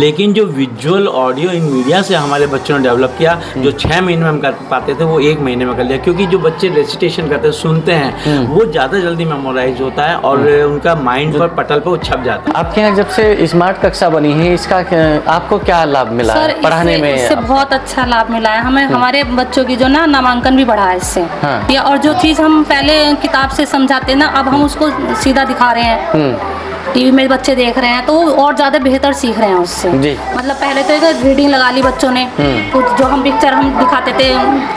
लेकिन जो visual audio in media से हमारे बच्चों ने डेवलप किया, जो 6 महीने में हम कर पाते थे वो 1 महीने में कर लिया, क्योंकि जो बच्चे रेसिटेशन करते हैं, सुनते हैं, वो ज़्यादा जल्दी मेमोराइज होता है और उनका माइंड पर पटल पर वो छप जाता है। आपके यहाँ जब से स्मार्ट कक्षा बनी है, इसका आपको क्या लाभ मिला है पढ़ाने में? इससे बहुत अच्छा लाभ मिला है हमें, हमारे बच्चों की जो ना नामांकन भी बढ़ा है इससे। हाँ। और जो चीज़ हम पहले किताब से समझाते ना, अब हम उसको सीधा दिखा रहे हैं, टीवी में बच्चे देख रहे हैं तो और ज़्यादा बेहतर सीख रहे हैं उससे जी। मतलब पहले तो एक रीडिंग लगा ली बच्चों ने, कुछ जो हम पिक्चर हम दिखाते थे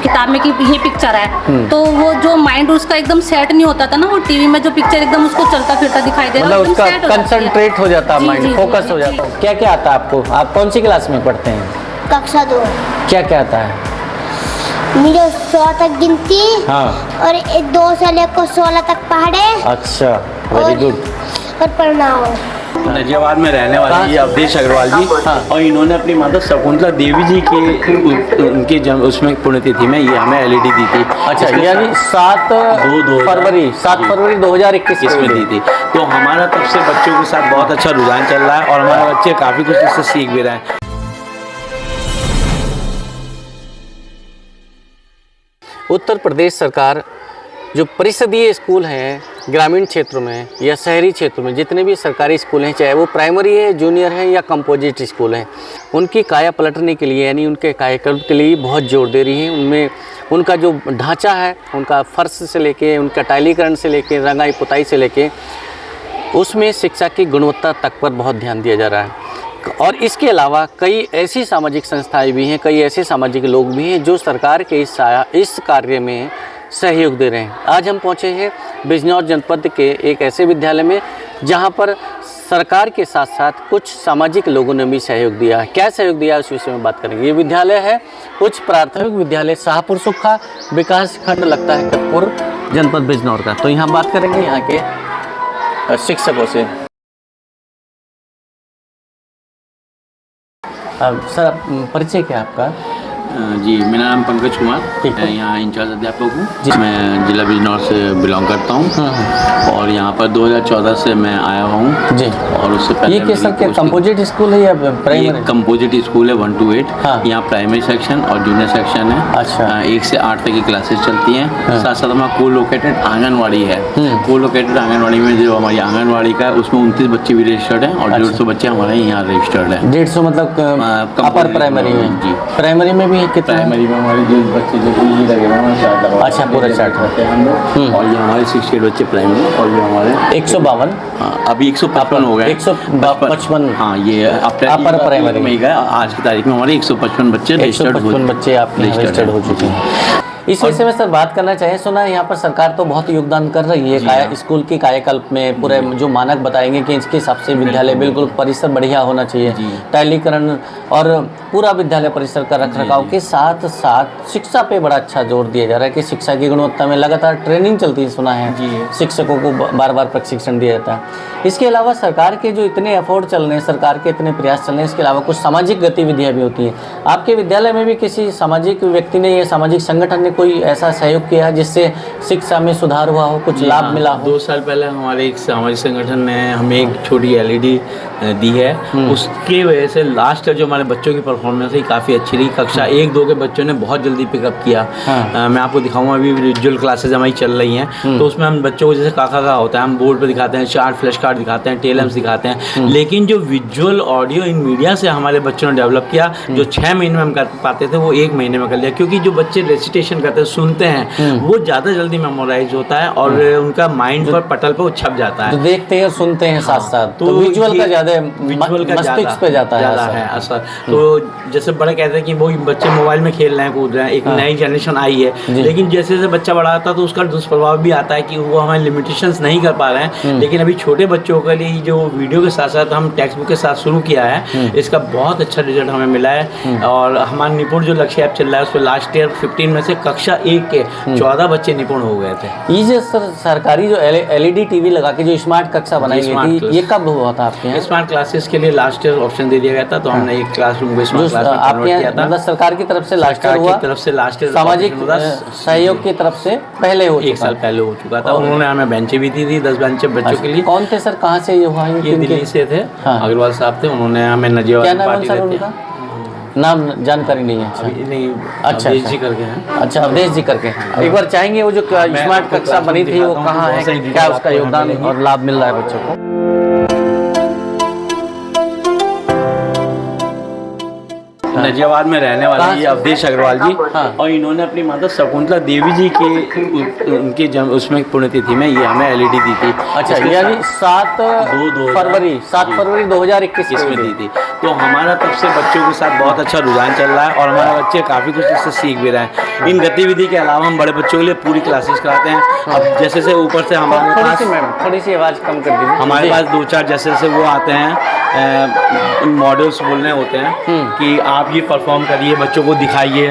किताब में कि ये पिक्चर है, तो वो जो माइंड उसका एकदम सेट नहीं होता था ना, वो टीवी में जो पिक्चर एकदम उसको चलता फिरता दिखाई दे रहा है, उसका कंसंट्रेट हो जाता है, माइंड फोकस हो जाता है। क्या क्या आता है आपको? आप कौन सी क्लास में पढ़ते हैं? कक्षा 2। क्या क्या आता है? मुझे 100 तक गिनती, हाँ, और 2 से लेकर 16 तक पढ़े। अच्छा, वेरी गुड। और प्रणाम। गाजियाबाद में रहने वाली ये अवधेश अग्रवाल जी, हाँ, और इन्होंने अपनी माता शकुंतला देवी जी के उनके जन्म उसमें पुण्यतिथि में ये हमें LED दी थी। अच्छा, यानी 7 फरवरी 2021 में दी थी। तो हमारा तब से बच्चों के साथ बहुत अच्छा रुझान चल रहा है और हमारे बच्चे काफ़ी कुछ इससे सीख भी रहे हैं। उत्तर प्रदेश सरकार जो परिषदीय स्कूल हैं ग्रामीण क्षेत्रों में या शहरी क्षेत्रों में, जितने भी सरकारी स्कूल हैं, चाहे वो प्राइमरी है, जूनियर है या कंपोजिट स्कूल हैं, उनकी काया पलटने के लिए, यानी उनके कायाकल्प के लिए बहुत जोर दे रही है। उनमें उनका जो ढांचा है, उनका फर्श से लेके, उनका टाइलीकरण से लेके, रंगाई पुताई से लेके, उसमें शिक्षा की गुणवत्ता तक पर बहुत ध्यान दिया जा रहा है। और इसके अलावा कई ऐसी सामाजिक संस्थाएं भी हैं, कई ऐसे सामाजिक लोग भी हैं जो सरकार के इस कार्य में सहयोग दे रहे हैं। आज हम पहुंचे हैं बिजनौर जनपद के एक ऐसे विद्यालय में जहां पर सरकार के साथ साथ कुछ सामाजिक लोगों ने भी सहयोग दिया है। क्या सहयोग दिया है उस विषय में बात करेंगे। ये विद्यालय है उच्च प्राथमिक विद्यालय शाहपुर सुखा, विकास खंड लगता है कतपुर, जनपद बिजनौर का। तो यहाँ बात करेंगे यहाँ के शिक्षकों से। सर, परिचय क्या है आपका? जी, मेरा नाम पंकज कुमार, मैं यहाँ इंचार्ज अध्यापक हूँ। मैं जिला बिजनौर से बिलोंग करता हूँ और यहाँ पर 2014 से मैं आया हुआ हूँ जी। और उससे पहले ये किस के कंपोजिट स्कूल है या प्राइमरी? कंपोजिट स्कूल है 1 to 8। हाँ। यहाँ प्राइमरी सेक्शन और जूनियर सेक्शन है। अच्छा। 1 से 8 तक की क्लासेस चलती हैं। हाँ। साथ साथ हमारा को लोकेटेड आंगनवाड़ी है। को लोकेटेड आंगनवाड़ी में जो हमारी आंगनवाड़ी का है उसमें 29 बच्चे भी रजिस्टर्ड हैं और 150 बच्चे हमारे यहाँ रजिस्टर्ड है। 150 मतलब अपर प्राइमरी में? जी। प्राइमरी में भी प्राइमरी में हमारे जो बच्चे जो भी लगे हुए, अच्छा, पूरा 60 होते हैं हम लोग। और ये हमारे 68 बच्चे प्राइमरी और ये हमारे 152। हाँ, अभी 155 हो गए। 155। हाँ, ये अपर प्राइमरी में गया। आज की तारीख में हमारे 155 बच्चे रजिस्टर्ड हो चुके हैं। इस विषय में सर बात करना चाहिए। सुना है यहाँ पर सरकार तो बहुत योगदान कर रही है स्कूल की कायाकल्प में, पूरे जो मानक बताएंगे कि इसके हिसाब से विद्यालय बिल्कुल परिसर बढ़िया होना चाहिए, टाइलीकरण और पूरा विद्यालय परिसर का रखरखाव के साथ साथ शिक्षा पे बड़ा अच्छा जोर दिया जा रहा है कि शिक्षा की गुणवत्ता में लगातार ट्रेनिंग चलती है। सुना है शिक्षकों को बार बार प्रशिक्षण दिया जाता है। इसके अलावा सरकार के जो इतने एफर्ट चल रहे हैं, सरकार के इतने प्रयास चल रहे हैं, इसके अलावा कुछ सामाजिक गतिविधियाँ भी होती हैं। आपके विद्यालय में भी किसी सामाजिक व्यक्ति ने या सामाजिक संगठन ने कोई ऐसा सहयोग किया जिससे शिक्षा में सुधार हुआ हो, कुछ लाभ मिला हो? 2 साल पहले हमारे एक सामाजिक संगठन ने हमें एक छोटी LED दी है। उसकी वजह से लास्ट जो हमारे बच्चों की परफॉर्मेंस है काफ़ी अच्छी रही। कक्षा 1-2 के बच्चों ने बहुत जल्दी पिकअप किया। हाँ। मैं आपको दिखाऊंगा, अभी विजुअल क्लासेज हमारी चल रही हैं तो उसमें हम बच्चों को जैसे काका का होता है, हम बोर्ड पर दिखाते हैं, चार्ट फ्लैश कार्ड दिखाते हैं, टेलम्स दिखाते हैं। लेकिन जो विजुअल ऑडियो इन मीडिया से हमारे बच्चों ने डेवलप किया, जो 6 महीने में हम कर पाते थे वो 1 महीने में कर लिया, क्योंकि जो बच्चे रेसिटेशन करते हैं, सुनते हैं, वो ज़्यादा जल्दी मेमोराइज होता है और उनका माइंड पर पटल पर छप जाता है। तो देखते हैं सुनते हैं साथ साथ, तो विजुअल का ज़्यादा मस्तिष्क पे जाता है असर। तो जैसे बड़े कहते हैं कि वो बच्चे मोबाइल में खेल रहे हैं, कूद रहे हैं, एक नई जनरेशन आई है, लेकिन जैसे जैसे बच्चा बड़ा आता है तो उसका दुष्प्रभाव भी आता है कि वो हमारे लिमिटेशंस नहीं कर पा रहे हैं। लेकिन अभी छोटे बच्चों के लिए जो वीडियो के साथ साथ हम टेक्स्ट बुक के साथ शुरू किया है, इसका बहुत अच्छा रिजल्ट हमें मिला है। और हमारा निपुण जो लक्ष्य ऐप चल रहा है उस पर लास्ट ईयर 15 में से कक्षा 1 के 14 बच्चे निपुण हो गए थे। ये जो सरकारी जो LED टीवी लगा के जो स्मार्ट कक्षा बनाई गई थी, ये कब हुआ था आपके यहाँ? स्मार्ट क्लासेस के लिए लास्ट ईयर ऑप्शन दे दिया गया था, तो हमने एक क्लासरूम को स्मार्ट क्लास में आपके कन्वर्ट किया था। मतलब सरकार की तरफ से लास्ट ईयर हुआ, तरफ से लास्ट ईयर सामाजिक सहयोग की तरफ से पहले हो, 1 साल पहले हो चुका था। उन्होंने हमें बेंचें भी दी थी 10 बेंचें बच्चों के लिए। कौन थे सर, कहाँ से ये हुआ? ये दिल्ली से थे, अग्रवाल साहब थे, उन्होंने हमें नजीवाबाद क्या नाम है सर उनका? नाम जानकारी नहीं है। अच्छा नहीं, अच्छा अवधेश जी करके हैं। अच्छा, अवधेश जी करके हैं। एक बार चाहेंगे वो जो स्मार्ट कक्षा बनी थी वो कहाँ है, क्या उसका योगदान और लाभ मिल रहा है बच्चों को? नजियाबाद में रहने वाले ये अवधेश अग्रवाल जी, हाँ। और इन्होंने अपनी माता शकुंतला देवी जी के उनके उसमें पुण्यतिथि में ये हमें LED दी थी। अच्छा, यानी 7 फरवरी 2021 इसमें दी थी। तो हमारा तब से बच्चों के साथ बहुत अच्छा रुझान चल रहा है और हमारे बच्चे काफ़ी कुछ इससे सीख भी रहे हैं। इन गतिविधि के अलावा हम बड़े बच्चों के लिए पूरी क्लासेस कराते हैं। अब जैसे से ऊपर से हमारे पास थोड़ी सी आवाज़ कम कर दीजिए। हमारे पास 2-4 जैसे वो आते हैं, मॉडल्स बोलने होते हैं कि आप ये परफॉर्म करिए, बच्चों को दिखाइए।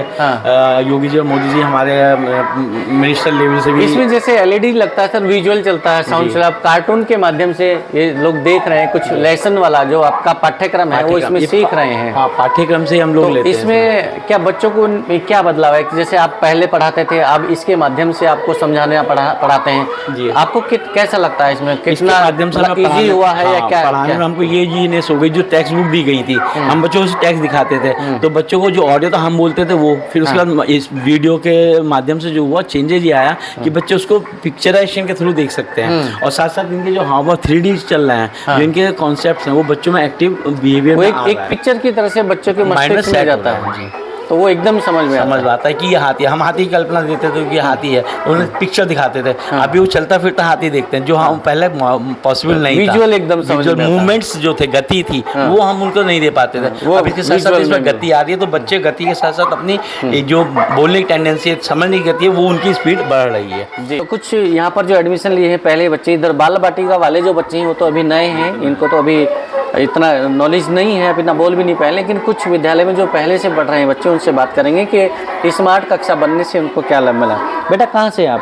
योगी जी और मोदी जी हमारे मिनिस्टर लेवल से भी इसमें जैसे LED लगता है सर, विजुअल चलता है, साउंड चला, कार्टून के माध्यम से ये लोग देख रहे हैं, कुछ लेसन वाला जो आपका पाठ्यक्रम है वो इसमें सीख रहे हैं। हाँ, पाठ्यक्रम से हम लोग लेते हैं। इसमें क्या बच्चों को क्या बदलाव है? जैसे आप पहले पढ़ाते थे, अब इसके माध्यम से आपको समझाने पढ़ाते हैं जी, आपको कैसा लगता है इसमें? कितना माध्यम से इजी हुआ है या क्या? पढ़ाने में हमको ये जीनेस हो गई, जो टेक्स्ट बुक दी गई थी हम बच्चों को टेक्स्ट दिखाते थे, तो बच्चों को जो ऑडियो तो हम बोलते थे वो, फिर उसके बाद इस वीडियो के माध्यम से जो हुआ चेंजेस ये आया कि बच्चे उसको पिक्चराइजेशन के थ्रू देख सकते हैं, और साथ साथ इनके जो हाव 3D चल रहे हैं, जो इनके कॉन्सेप्ट्स हैं वो बच्चों में एक्टिव बिहेवियर में एक पिक्चर की तरह से बच्चों के मस्तिष्क में जाता है, तो वो एकदम समझ आता है कि ये हाथी है। हम हाथी की कल्पना देते थे कि ये हाथी है, उन्हें पिक्चर दिखाते थे। अभी वो चलता फिरता हाथी देखते हैं, जो हम पहले पॉसिबल नहीं था। विजुअल एकदम समझ में आता है। मूवमेंट्स जो थे, गति थी, वो हम उनको नहीं दे पाते थे। अब इसके साथ साथ इसमें गति आ रही है, तो बच्चे गति के साथ साथ अपनी जो बोलने की टेंडेंसी है, समझने की गति है, वो उनकी स्पीड बढ़ रही है जी। तो कुछ यहाँ पर जो एडमिशन लिए हैं पहले बच्चे, इधर बाल बाटिका वाले जो बच्चे हैं वो तो अभी नए हैं, इनको तो अभी इतना नॉलेज नहीं है, अभी ना बोल भी नहीं पाए, लेकिन कुछ विद्यालय में जो पहले से पढ़ रहे हैं बच्चे, उनसे बात करेंगे कि स्मार्ट कक्षा बनने से उनको क्या लाभ मिला। बेटा कहाँ से आप?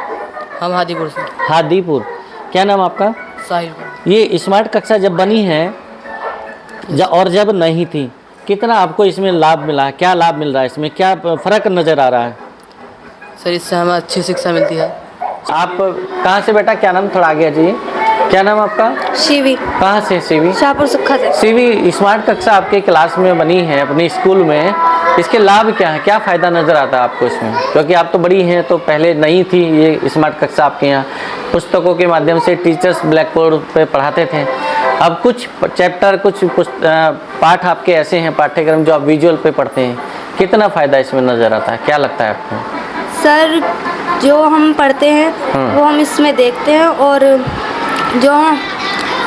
हम हादीपुर से। हादीपुर। क्या नाम आपका? साहिल। ये स्मार्ट कक्षा जब बनी है और जब नहीं थी, कितना आपको इसमें लाभ मिला? क्या लाभ मिल रहा है इसमें, क्या फ़र्क नज़र आ रहा है? सर, इससे हमें अच्छी शिक्षा मिलती है। आप कहाँ से बेटा, क्या नाम? थोड़ा आगे आ जाइए। क्या नाम आपका? शिवी। कहाँ से शिवी? शाहपुर सुखा से। शिवी, स्मार्ट कक्षा आपके क्लास में बनी है अपने स्कूल में, इसके लाभ क्या है, क्या फ़ायदा नज़र आता है आपको इसमें? क्योंकि आप तो बड़ी हैं, तो पहले नहीं थी ये स्मार्ट कक्षा आपके यहाँ, पुस्तकों के माध्यम से टीचर्स ब्लैक बोर्ड पे पढ़ाते थे, अब कुछ चैप्टर, कुछ पाठ आपके ऐसे हैं, पाठ्यक्रम जो आप विजुअल पे पढ़ते हैं, कितना फ़ायदा इसमें नज़र आता है, क्या लगता है आपको? सर, जो हम पढ़ते हैं वो हम इसमें देखते हैं, और जो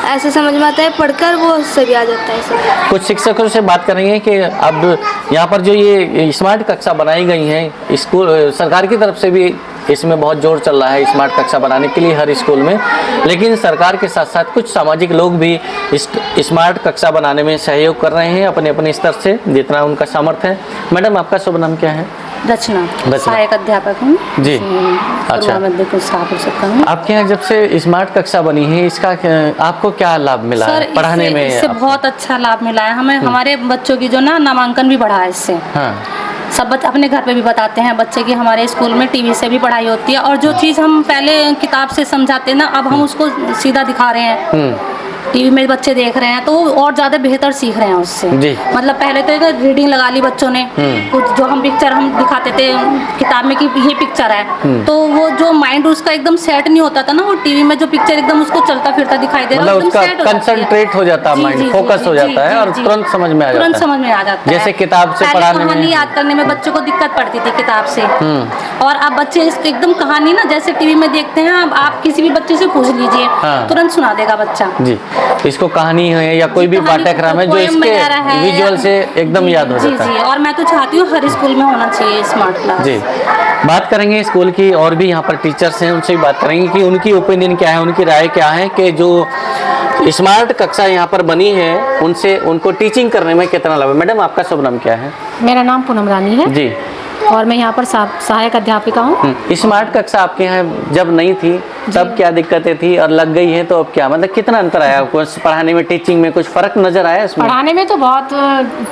ऐसे समझ में आता है पढ़कर वो सभी आ जाता है सब। कुछ शिक्षकों से बात करेंगे कि अब यहाँ पर जो ये स्मार्ट कक्षा बनाई गई हैं, स्कूल सरकार की तरफ से भी इसमें बहुत जोर चल रहा है स्मार्ट कक्षा बनाने के लिए हर स्कूल में, लेकिन सरकार के साथ साथ कुछ सामाजिक लोग भी इस स्मार्ट कक्षा बनाने में सहयोग कर रहे हैं अपने अपने स्तर से, जितना उनका सामर्थ्य है। मैडम, आपका शुभ नाम क्या है? रचना, सहायक अध्यापक हूँ जी। अच्छा, आपके यहाँ जब से स्मार्ट कक्षा बनी है, इसका आपको क्या लाभ मिला है पढ़ाने में? इससे बहुत अच्छा लाभ मिला है हमें, हमारे बच्चों की जो नामांकन भी बढ़ा है इससे। हाँ। सब बच्चे अपने घर पे भी बताते हैं बच्चे की हमारे स्कूल में टीवी से भी पढ़ाई होती है, और जो चीज़ हम पहले किताब से समझाते ना, अब हम उसको सीधा दिखा रहे हैं, टीवी में बच्चे देख रहे हैं, तो और ज़्यादा बेहतर सीख रहे हैं उससे। मतलब पहले तो एक रीडिंग लगा ली बच्चों ने, कुछ जो हम पिक्चर हम दिखाते थे किताब में कि ये पिक्चर है, तो वो जो माइंड उसका एकदम सेट नहीं होता था ना, वो टीवी में जो पिक्चर एकदम उसको चलता फिरता दिखाई दे रहा है, उसका कंसंट्रेट हो जाता है, माइंड फोकस हो जाता है और तुरंत समझ में आ जाता है। तुरंत समझ में आ जाता है, जैसे किताब से पढ़ाने में, याद करने में बच्चों को दिक्कत पड़ती थी किताब से, और अब बच्चे एकदम कहानी ना जैसे टीवी में देखते हैं, आप किसी भी बच्चे से पूछ लीजिए, तुरंत सुना देगा बच्चा जी। इसको कहानी है या कोई भी पाठ्यक्रम है जो इसके विजुअल से एकदम याद हो जाता है। और मैं तो चाहती हूँ हर स्कूल में होना चाहिए स्मार्ट क्लास जी। बात करेंगे स्कूल की, और भी यहाँ पर टीचर्स हैं, उनसे भी बात करेंगे कि उनकी ओपिनियन क्या है, उनकी राय क्या है कि जो स्मार्ट कक्षा यहाँ पर बनी है उनसे उनको टीचिंग करने में कितना लाभ है। मैडम, आपका शुभ नाम क्या है? मेरा नाम पूनम रानी है जी। और मैं यहाँ पर सहायक अध्यापिका हूँ। स्मार्ट कक्षा आपके यहाँ जब नहीं थी तब क्या दिक्कतें थी और लग गई है तो अब क्या, मतलब कितना अंतर आया आपको पढ़ाने में, टीचिंग में कुछ फर्क नजर आया इसमें? पढ़ाने में तो बहुत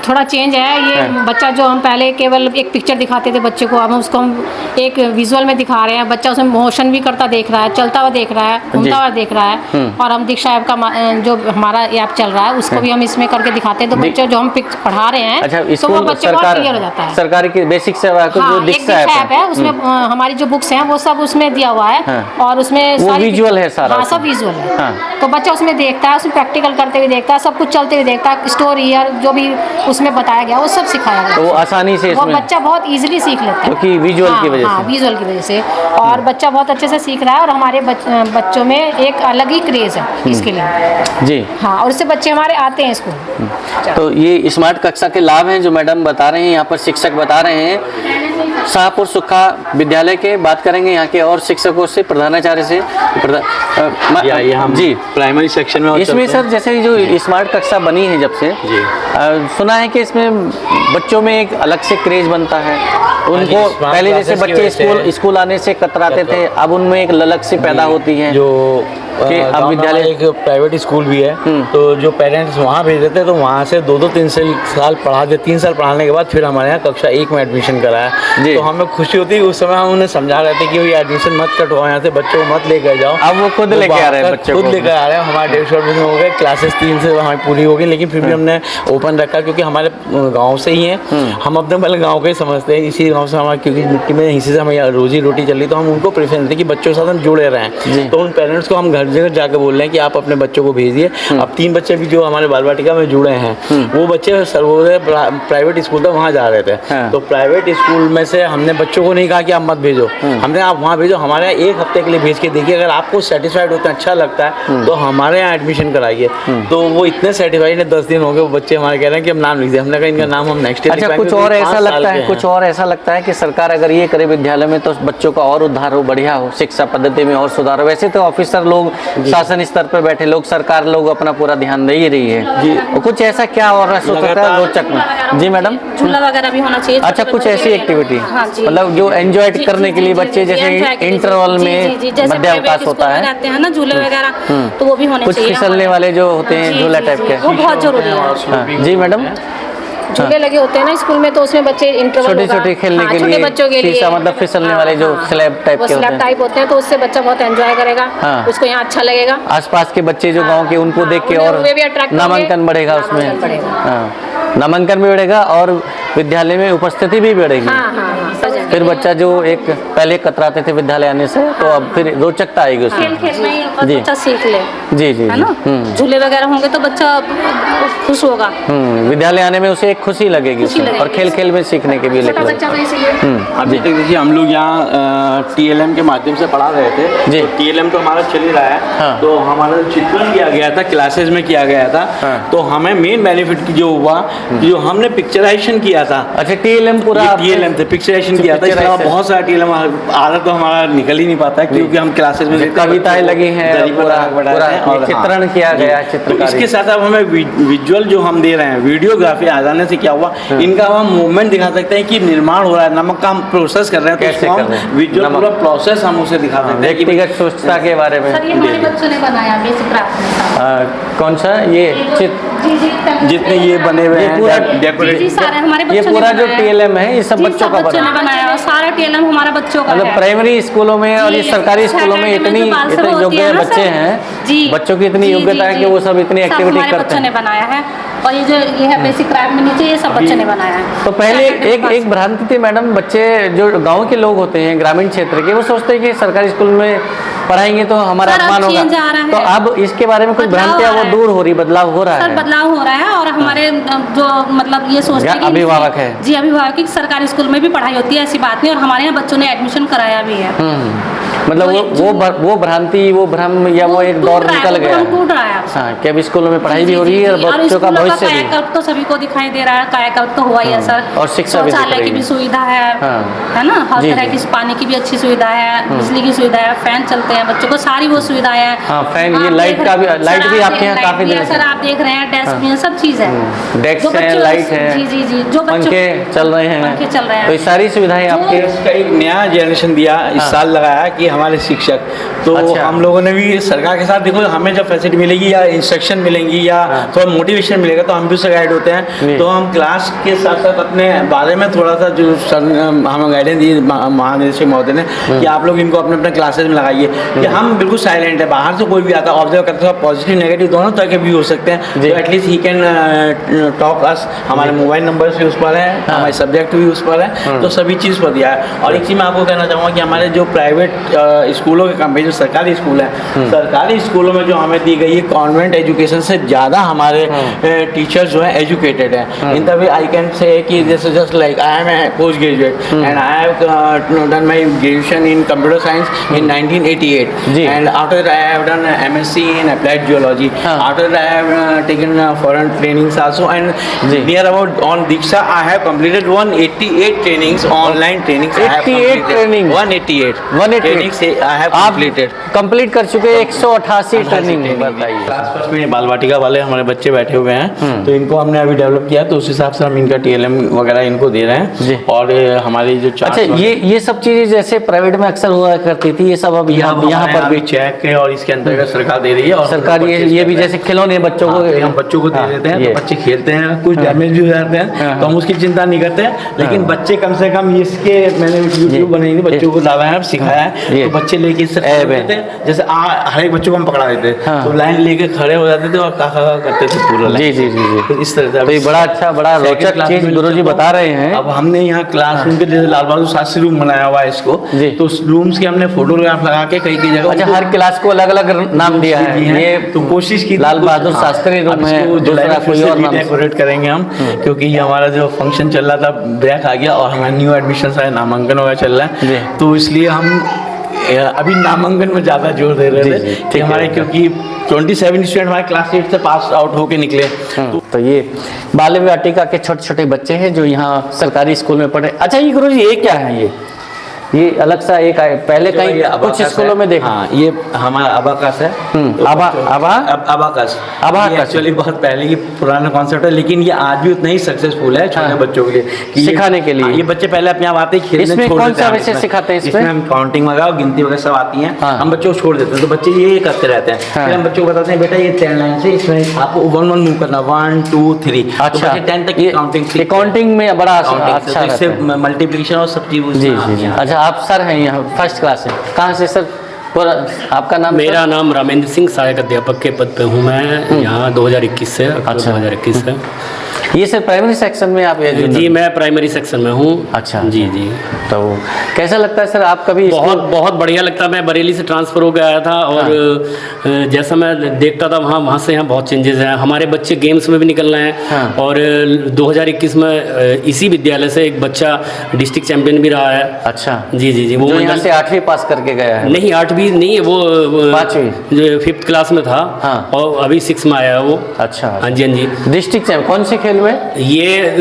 थोड़ा चेंज है। ये बच्चा जो हम पहले केवल एक पिक्चर दिखाते थे बच्चे को, अब उसको हम एक विजुअल में दिखा रहे हैं। बच्चा उसमें मोशन भी करता देख रहा है, चलता हुआ देख रहा है, घूमता हुआ देख रहा है। और हम दीक्षा ऐप का जो हमारा ऐप चल रहा है उसको भी हम इसमें करके दिखाते हैं, तो बच्चे जो हम पढ़ा रहे हैं तो वो बच्चे बहुत क्लियर हो जाता है। सरकार की बेसिक सेवा को जो दीक्षा ऐप है उसमें हमारी जो बुक्स हैं वो सब उसमें दिया हुआ है और उसमें सारी विजुअल है सारा। हाँ, सब विजुअल है। तो बच्चा उसमें देखता है, उसमें प्रैक्टिकल करते हुए देखता है, सब कुछ चलते हुए देखता है, स्टोरी और जो भी उसमें बताया गया वो सब सिखाया गया। तो वो आसानी से वो बच्चा बहुत इजीली सीख लेता है क्योंकि विजुअल की वजह से। विजुअल की वजह से और बच्चा बहुत अच्छे से सीख रहा है। और हमारे बच्चों में एक अलग ही क्रेज है इसके लिए जी। हाँ, और उससे बच्चे हमारे आते हैं स्कूल। तो ये स्मार्ट कक्षा के लाभ हैं जो मैडम बता रहे हैं, यहाँ पर शिक्षक बता रहे हैं। शाहपुर सुखा विद्यालय के बात करेंगे यहाँ के और शिक्षकों से, प्रधानाचार्य से। जी, प्राइमरी सेक्शन में इसमें सर जैसे जो स्मार्ट कक्षा बनी है जब से जी, सुना है कि इसमें बच्चों में एक अलग से क्रेज बनता है उनको। पहले जैसे बच्चे स्कूल आने से कतराते थे, अब उनमें एक ललक से पैदा होती है। जो कि अब विद्यालय एक प्राइवेट स्कूल भी है, तो जो पेरेंट्स वहाँ भेज देते हैं तो वहाँ से 2-3 साल पढ़ा दे, 3 साल पढ़ाने के बाद फिर हमारे यहाँ कक्षा 1 में एडमिशन कराया। तो हमें खुशी होती है। उस समय हम उन्हें समझा रहे थे कि ये एडमिशन मत कटवाओ, यहाँ से बच्चों को मत लेकर जाओ। अब वो खुद लेके आ रहे हैं, बच्चों खुद लेकर आ रहे हैं। हमारे 150 एडमिशन हो गए, क्लासेस 3 से हमारी पूरी हो गई, लेकिन फिर भी हमने ओपन रखा क्योंकि हमारे गाँव से ही हैं। हम अपने पहले गाँव के ही समझते हैं, इसी गाँव से हमारे क्योंकि मिट्टी में इसी से हमें रोजी रोटी चल रही, तो हम उनको प्रेफरेंस दें कि बच्चों के साथ हम जुड़े रहें। तो उन पेरेंट्स को हम घर जगह जाकर बोल रहे हैं कि आप अपने बच्चों को भेजिए। अब 3 बच्चे भी जो हमारे बाल वाटिका में जुड़े हैं, वो बच्चे सर्वोदय प्राइवेट स्कूल था वहाँ जा रहे थे। तो प्राइवेट स्कूल में से हमने बच्चों को नहीं कहा कि आप मत भेजो, हमने आप वहाँ भेजो, हमारे यहाँ 1 हफ्ते के लिए भेज के देखिए, अगर आपको सेटिस्फाइड होता है, अच्छा लगता है तो हमारे यहाँ एडमिशन कराइए। तो वो इतने सेटिस्फाइड है, 10 दिन हो गए, वो बच्चे हमारे कह रहे हैं कि हम नाम लिख दें। हमने कहा इनका नाम हम नेक्स्ट ईयर। अच्छा, कुछ और ऐसा लगता है, कुछ और ऐसा लगता है कि सरकार अगर ये करे विद्यालय में तो बच्चों का और उद्धार हो, बढ़िया हो, शिक्षा पद्धति में और सुधार हो। वैसे तो ऑफिसर लोग, शासन स्तर पर बैठे लोग, सरकार लोग अपना पूरा ध्यान दे ही रही है जी। कुछ ऐसा क्या और होता है रोचक में? जी मैडम, झूला वगैरह भी होना चाहिए। अच्छा, कुछ ऐसी एक्टिविटी मतलब जो एंजॉय करने के लिए बच्चे जैसे इंटरवल में मध्यावकाश होता है, रहते हैं ना झूले वगैरह, तो वो भी होने कुछ चाहिए। फिसलने वाले जो होते हैं झूला टाइप के, वो बहुत जरूरी है। जी मैडम। झूले लगे होते हैं ना स्कूल में, तो उसमें बच्चे इंटरवल छोटे खेलने के लिए, बच्चों के लिए मतलब फिसलने वाले जो स्लैब टाइप के होते हैं, तो उससे बच्चा बहुत एंजॉय करेगा, उसको यहाँ अच्छा लगेगा। आसपास के बच्चे जो गांव के उनको देख के और नामांकन बढ़ेगा उसमें, नामांकन भी बढ़ेगा और विद्यालय में उपस्थिति भी बढ़ेगी। फिर बच्चा जो एक पहले कतराते थे विद्यालय आने से, तो अब फिर रोचकता आएगी उसमें। खेल में बच्चा सीख ले, जी जी, है ना। झूले वगैरह होंगे तो बच्चा खुश होगा। विद्यालय आने में उसे एक खुशी लगेगी और खेल में सीखने के भी अभी तक देखिए हम लोग यहाँ TLM के माध्यम से पढ़ा रहे थे जी। TLM तो हमारा चल ही रहा है। तो हमारा चित्रण किया गया था, क्लासेस में किया गया था। तो हमें मेन बेनिफिट जो हुआ, जो हमने पिक्चराइजेशन किया था। अच्छा, TLM पूरा TLM थे, पिक्चराइजेशन किया था। बहुत सारा TLM आधा तो हमारा निकल ही नहीं पाता क्योंकि हम क्लासेस में कविताएं लगी हैं, पूरा चित्रण किया गया चित्रकारी। इसके साथ अब हमें विजुअल जो हम दे रहे हैं, वीडियोग्राफी आ जाने से क्या हुआ, इनका हम मूवमेंट दिखा सकते हैं कि निर्माण हो रहा है, नमक का हम प्रोसेस कर रहे हैं, तो हम विजुअल पूरा प्रोसेस हम उसे दिखा सकते हैं। व्यक्तिगत स्वच्छता के बारे में सर, ये हमारे बच्चों ने बनाया बेसिक क्राफ्ट। कौन सा ये चित्र, जितने ये बने हुए हैं ये पूरा जो TLM है ये सब बच्चों का बनाया, सारा TLM हमारा बच्चों का। मतलब प्राइमरी स्कूलों में और ये सरकारी स्कूलों में इतने योग्य बच्चे हैं, बच्चों की इतनी योग्यता है कि वो सब इतनी एक्टिविटी करते हैं। बच्चों ने बनाया है, और ये जो ये है बेसिक क्राफ्ट में नीचे, ये सब बच्चों ने बनाया है। तो पहले एक भ्रांति थी मैडम, बच्चे जो गांव के लोग होते हैं, ग्रामीण क्षेत्र के, वो सोचते हैं कि सरकारी स्कूल में पढ़ाएंगे तो हमारा अपमान होगा। तो अब इसके बारे में कुछ भ्रांतियां वो दूर हो रही, बदलाव हो रहा है। बदलाव हो रहा है, और हमारे जो मतलब ये सोचते हैं अभिभावक है जी, अभिभावक की सरकारी स्कूल में भी पढ़ाई होती है, ऐसी बात नहीं। और हमारे यहाँ बच्चों ने एडमिशन कराया भी है। मतलब वो भ्रांति, वो भ्रम या वो एक दौर निकल गया है। टूट रहा है। हाँ, कि अब स्कूलों में पढ़ाई भी हो रही है और बच्चों का भविष्य भी। कायाकल्प तो सभी को दिखाई दे रहा है, कायाकल्प तो हुआ ही है सर। और शिक्षा भी दिख शौचालय रही की भी है। सुविधा है, है ना, हर तरह की पानी की भी अच्छी सुविधा है, बिजली की सुविधा है, फैन चलते हैं बच्चों को, सारी वो सुविधाएं हैं। हाँ, फैन, ये लाइट का भी, लाइट भी आपके यहाँ काफी दिन सर आप देख रहे हैं, डेस्क भी है, सब चीज है, डेस्क है, लाइट है, जी जी जी, जो पंखे चल रहे हैं, पंखे चल रहे हैं, तो ये सारी सुविधाएं आपके। इसका एक नया जनरेशन दिया इस साल लगाया कि हमारे शिक्षक, तो अच्छा। हम लोगों ने भी सरकार के साथ, देखो हमें जब फैसिलिटी मिलेगी या इंस्ट्रक्शन मिलेंगी या थोड़ा मोटिवेशन मिलेगा तो हम भी उससे गाइड होते हैं। तो हम क्लास के साथ साथ अपने बारे में थोड़ा सा जो हमें गाइडेंस दी महानिदेशक महोदय ने कि आप लोग इनको अपने अपने क्लासेज में लगाइए कि हम बिल्कुल साइलेंट है, बाहर से कोई भी आता है ऑब्जर्व करते हैं, पॉजिटिव नेगेटिव दोनों तरह के भी हो सकते हैं, तो एटलीस्ट ही कैन टॉक अस। हमारे मोबाइल नंबर भी उस पर है, हमारे सब्जेक्ट भी उस पर है, तो सभी चीज़ पर दिया है। और एक चीज़ मैं आपको कहना चाहूँगा कि हमारे जो प्राइवेट स्कूलों के कंपेयर जो सरकारी स्कूल है, सरकारी स्कूलों में जो हमें दी गई है कॉन्वेंट एजुकेशन से ज़्यादा हमारे टीचर्स जो है एजुकेटेड है। इन तभी आई कैन से कि this is just like I am a post graduate and I have done my graduation in computer science in 1988 and after that I have done MSc in applied geology. After that I have taken foreign trainings also, and near about on Diksha I have completed 188 trainings, online trainings. 88 training, 188 trainings I have completed. Complete कर चुके 188 training. बताइए, class first में बाल वाटिका वाले हमारे बच्चे बैठे हुए हैं, तो इनको हमने अभी डेवलप किया, तो उस हिसाब से हम इनका TLM वगैरह इनको दे रहे हैं। और हमारी जो अच्छा, ये सब चीजें जैसे प्राइवेट में अक्सर हुआ करती थी, ये सब अब यहाँ पर भी चेक है और इसके अंतर्गत सरकार दे रही है। और सरकार ये भी जैसे खिलौने बच्चों को, हम बच्चों को दे देते हैं, तो बच्चे खेलते हैं, कुछ डैमेज भी हो जाते हैं, तो हम उसकी चिंता नहीं करते हैं, लेकिन बच्चे कम से कम इसके, मैंने यूट्यूब बनाई थी, बच्चों को लाया है, सिखाया है, तो बच्चे लेके इससे देते हैं, जैसे हर एक बच्चों को हम पकड़ा देते हैं, तो लाइन लेके खड़े हो जाते थे और काका करते थे पूरा। जी जी जी जी, तो इस तरह से तो बड़ा अच्छा, बड़ा रोचक चीज गुरुजी बता रहे हैं। अब हमने यहाँ क्लासरूम के जैसे लाल बहादुर शास्त्री रूम बनाया हुआ है इसको, तो उस रूम्स के हमने फोटोग्राफ लगा के कई जगह, अच्छा, हर क्लास को अलग अलग नाम दिया है। ये तो कोशिश की लाल बहादुर शास्त्री रूम है, दूसरा कोई और नाम डेकोरेट करेंगे हम, क्योंकि ये हमारा जो फंक्शन चल रहा था ब्रेक आ गया और हमारा न्यू एडमिशन है, नामांकन वगैरह चल रहा है, तो इसलिए हम अभी नामांकन में ज़्यादा जोर दे रहे थे कि हमारे, क्योंकि 27 स्टूडेंट हमारे क्लास 8 से पास आउट होके निकले। तो ये बाल वाटिका के छोटे छोटे बच्चे हैं जो यहाँ सरकारी स्कूल में पढ़े। अच्छा, ये गुरुजी ये क्या है? ये अलग सा एक पहले कहीं कुछ स्कूलों में देखा। हाँ, ये हमारा अबाकस है। अबाकस एक्चुअली बहुत पहले की पुराना कॉन्सेप्ट है, लेकिन ये आज भी उतना ही सक्सेसफुल है छोटे बच्चों के लिए, सिखाने के लिए। ये बच्चे पहले अपने आप आते ही खेलने छोड़ देते हैं। कौन सा विषय सिखाते हैं इसमें? हम काउंटिंग वगैरह, गिनती वगैरह सब आती हैं, हम बच्चों को छोड़ देते हैं, तो बच्चे ये करते रहते हैं। फिर हम बच्चों को बताते हैं, बेटा ये 10 लाइन से इसमें आपको 1 1 मूव करना, 1 2 3। अच्छा, 10 तक काउंटिंग, काउंटिंग में बड़ा अच्छा, इससे मल्टीप्लिकेशन और सब चीज़। जी जी। अच्छा, आप सर हैं यहाँ फर्स्ट क्लास है, कहाँ से सर? आपका नाम? मेरा नाम रामेंद्र सिंह, सहायक अध्यापक के पद पे हूँ मैं यहाँ 2021 से। अच्छा, 2021 से। ये सर प्राइमरी सेक्शन में आप? जी, मैं प्राइमरी सेक्शन में हूँ। अच्छा जी जी। तो कैसा लगता है सर आप कभी? बहुत बढ़िया लगता है। मैं बरेली से ट्रांसफ़र हो गया था और जैसा मैं देखता था वहाँ से यहाँ बहुत चेंजेस हैं। हमारे बच्चे गेम्स में भी निकल रहे हैं और 2021 में इसी विद्यालय से एक बच्चा डिस्ट्रिक्ट चैंपियन भी रहा है। अच्छा, जी जी जी। वो यहाँ से 8वीं पास करके गया है? नहीं, 8वीं नहीं है, वो 5वीं जो 5th क्लास में था और अभी 6 में आया है वो। अच्छा, हाँ जी हाँ जी। डिस्ट्रिक्ट चैंपियन कौन से खेल में? ये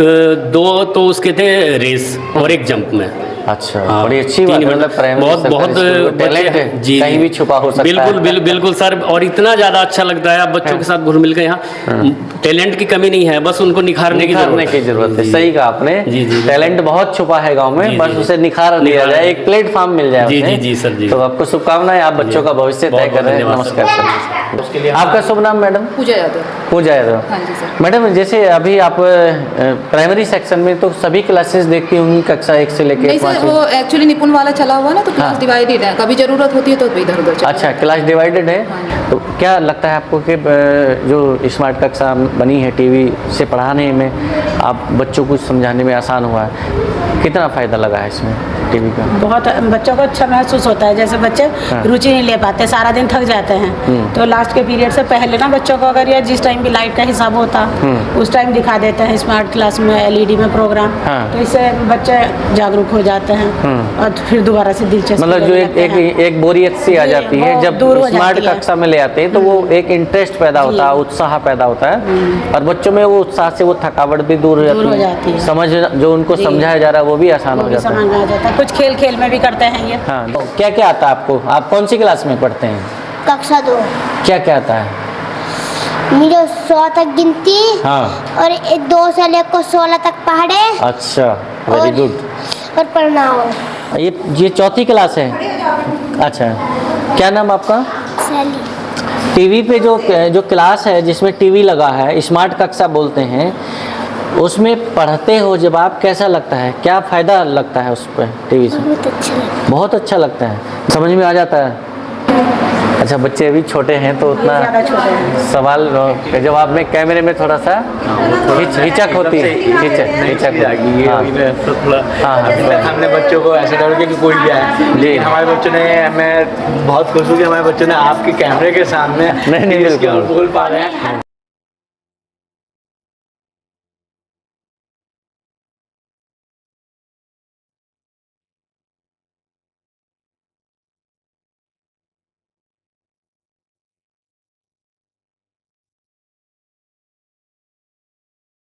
2 तो उसके थे रेस और एक जंप में। अच्छा, बड़ी अच्छी बात है। मतलब बहुत टैलेंट है जी, कहीं भी छुपा हो सकता है। बिल्कुल सर, और इतना ज़्यादा अच्छा लगता है। आप बच्चों के साथ घुल मिल के यहाँ टैलेंट की कमी नहीं है, बस उनको निखारने की जरूरत है। सही कहा आपने। जी जी, टैलेंट बहुत छुपा है गाँव में, बस उसे निखार दिया जाए, एक प्लेटफॉर्म मिल जाए। जी जी सर जी। तो आपको शुभकामनाएं, आप बच्चों का भविष्य तय कर रहे हैं। नमस्कार सर। आपका शुभ नाम मैडम? पूजा यादव। पूजा यादव। हाँ जी सर। मैडम, जैसे अभी आप प्राइमरी सेक्शन में तो सभी क्लासेस देखती होंगी, कक्षा 1 से लेकर 5वीं? वो एक्चुअली निपुण वाला चला हुआ ना, तो क्लास डिवाइडेड है, कभी जरूरत होती है तो इधर उधर। अच्छा, क्लास डिवाइडेड है। तो क्या लगता है आपको कि जो स्मार्ट कक्षा बनी है टीवी से पढ़ाने में, आप बच्चों को समझाने में आसान हुआ है? कितना फ़ायदा लगा है इसमें? टीवी का? बहुत बच्चों को अच्छा महसूस होता है, जैसे बच्चे रुचि नहीं ले पाते, सारा दिन थक जाते हैं, तो लास्ट के पीरियड से पहले ना बच्चों को अगर ये जिस टाइम भी लाइट का हिसाब होता उस टाइम दिखा देते हैं स्मार्ट क्लास में LED में प्रोग्राम, तो इससे बच्चे जागरूक हो जाते हैं और फिर दोबारा से दिलचस्पी मतलब जो लेते हैं। एक बोरियत सी आ जी, जाती है वो जब दूर हो स्मार्ट जाती है। कक्षा में ले आते हैं, तो वो एक इंटरेस्ट पैदा होता है, उत्साह पैदा होता है, और बच्चों में वो उत्साह से वो थकावट भी दूर हो जाती है, समझ जो उनको समझाया जा रहा है वो भी आसान वो हो भी जाता है। समझ में आ जाता है, कुछ खेल खेल में भी करते हैं ये। हाँ, तो क्या क्या आता है आपको? आप कौन सी क्लास में पढ़ते हैं? कक्षा 2। क्या क्या आता है? मुझे 100 तक गिनती हाँ। और 2 से लेकर 16 तक पढ़े अच्छा, वेरी और- गुड। और पढ़ना हो। ये चौथी क्लास है? अच्छा, क्या नाम आपका? सैली। टीवी पे जो क्लास है जिसमें टीवी लगा है, स्मार्ट कक्षा बोलते हैं, उसमें पढ़ते हो जब आप, कैसा लगता है? क्या फ़ायदा लगता है उस पर टीवी से? बहुत अच्छा लगा। बहुत अच्छा लगता है, समझ में आ जाता है। अच्छा, बच्चे अभी छोटे हैं तो उतना ज़्यादा छोटे हैं। सवाल जवाब में कैमरे में थोड़ा सा हिचक होती है, हिचक हमने बच्चों को ऐसे डर के कोई भी आया, लेकिन हमारे बच्चों ने, मैं बहुत खुश हूँ कि हमारे बच्चों ने आपके कैमरे के सामने नहीं, इसके और बोल पा रहे हैं।